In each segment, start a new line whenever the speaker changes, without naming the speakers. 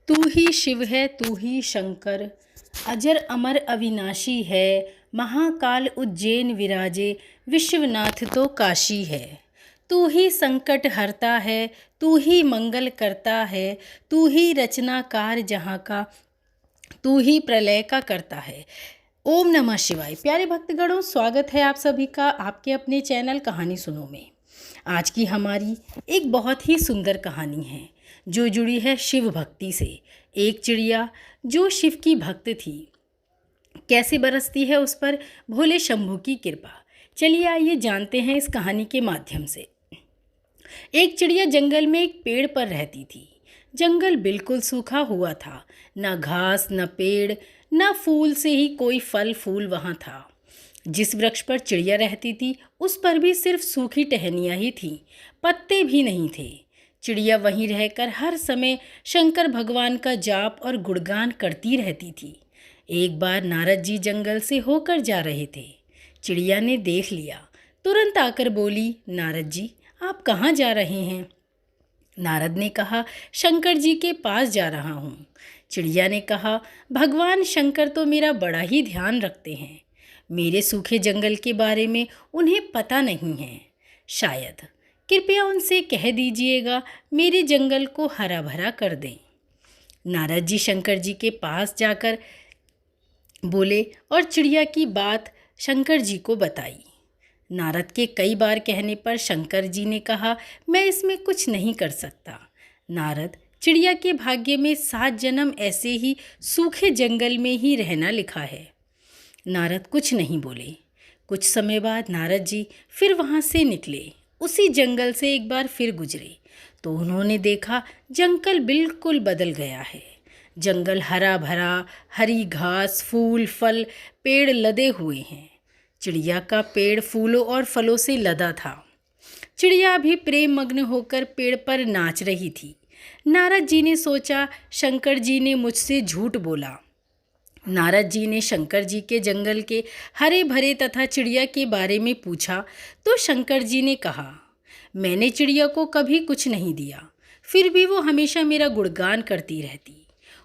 तू ही शिव है तू ही शंकर, अजर अमर अविनाशी है। महाकाल उज्जैन विराजे, विश्वनाथ तो काशी है। तू ही संकट हरता है, तू ही मंगल करता है। तू ही रचनाकार जहाँ का, तू ही प्रलय का करता है। ओम नमः शिवाय। प्यारे भक्तगणों, स्वागत है आप सभी का आपके अपने चैनल कहानी सुनो में। आज की हमारी एक बहुत ही सुंदर कहानी है जो जुड़ी है शिव भक्ति से। एक चिड़िया जो शिव की भक्त थी, कैसे बरसती है उस पर भोले शंभू की कृपा। चलिए आइए जानते हैं इस कहानी के माध्यम से। एक चिड़िया जंगल में एक पेड़ पर रहती थी। जंगल बिल्कुल सूखा हुआ था, न घास न पेड़ न फूल से ही कोई फल फूल वहाँ था। जिस वृक्ष पर चिड़िया रहती थी उस पर भी सिर्फ सूखी टहनियाँ ही थीं, पत्ते भी नहीं थे। चिड़िया वहीं रहकर हर समय शंकर भगवान का जाप और गुणगान करती रहती थी। एक बार नारद जी जंगल से होकर जा रहे थे। चिड़िया ने देख लिया, तुरंत आकर बोली, नारद जी आप कहाँ जा रहे हैं? नारद ने कहा, शंकर जी के पास जा रहा हूँ। चिड़िया ने कहा, भगवान शंकर तो मेरा बड़ा ही ध्यान रखते हैं, मेरे सूखे जंगल के बारे में उन्हें पता नहीं है। शायद कृपया उनसे कह दीजिएगा मेरे जंगल को हरा भरा कर दें। नारद जी शंकर जी के पास जाकर बोले और चिड़िया की बात शंकर जी को बताई। नारद के कई बार कहने पर शंकर जी ने कहा, मैं इसमें कुछ नहीं कर सकता। नारद, चिड़िया के भाग्य में 7 जन्म ऐसे ही सूखे जंगल में ही रहना लिखा है। नारद कुछ नहीं बोले। कुछ समय बाद नारद जी फिर वहाँ से निकले। उसी जंगल से एक बार फिर गुजरे तो उन्होंने देखा जंगल बिल्कुल बदल गया है। जंगल हरा भरा, हरी घास, फूल, फल, पेड़ लदे हुए हैं। चिड़िया का पेड़ फूलों और फलों से लदा था। चिड़िया भी प्रेम मग्न होकर पेड़ पर नाच रही थी। नारद जी ने सोचा, शंकर जी ने मुझसे झूठ बोला। नारद जी ने शंकर जी के जंगल के हरे भरे तथा चिड़िया के बारे में पूछा तो शंकर जी ने कहा, मैंने चिड़िया को कभी कुछ नहीं दिया, फिर भी वो हमेशा मेरा गुणगान करती रहती।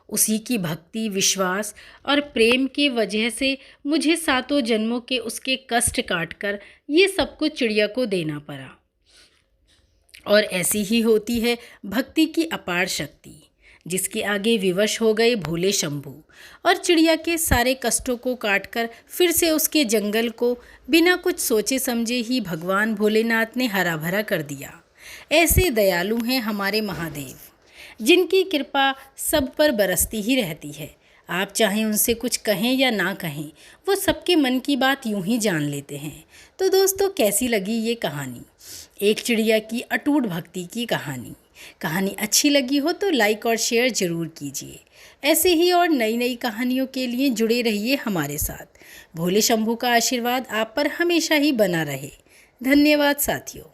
उसी की भक्ति, विश्वास और प्रेम की वजह से मुझे 7 जन्मों के उसके कष्ट काटकर ये सब कुछ चिड़िया को देना पड़ा। और ऐसी ही होती है भक्ति की अपार शक्ति, जिसके आगे विवश हो गए भोले शंभू और चिड़िया के सारे कष्टों को काटकर फिर से उसके जंगल को बिना कुछ सोचे समझे ही भगवान भोलेनाथ ने हरा भरा कर दिया। ऐसे दयालु हैं हमारे महादेव, जिनकी कृपा सब पर बरसती ही रहती है। आप चाहें उनसे कुछ कहें या ना कहें, वो सबके मन की बात यूं ही जान लेते हैं। तो दोस्तों, कैसी लगी ये कहानी? एक चिड़िया की अटूट भक्ति की कहानी अच्छी लगी हो तो लाइक और शेयर ज़रूर कीजिए। ऐसे ही और नई नई कहानियों के लिए जुड़े रहिए हमारे साथ। भोले शंभू का आशीर्वाद आप पर हमेशा ही बना रहे। धन्यवाद साथियों।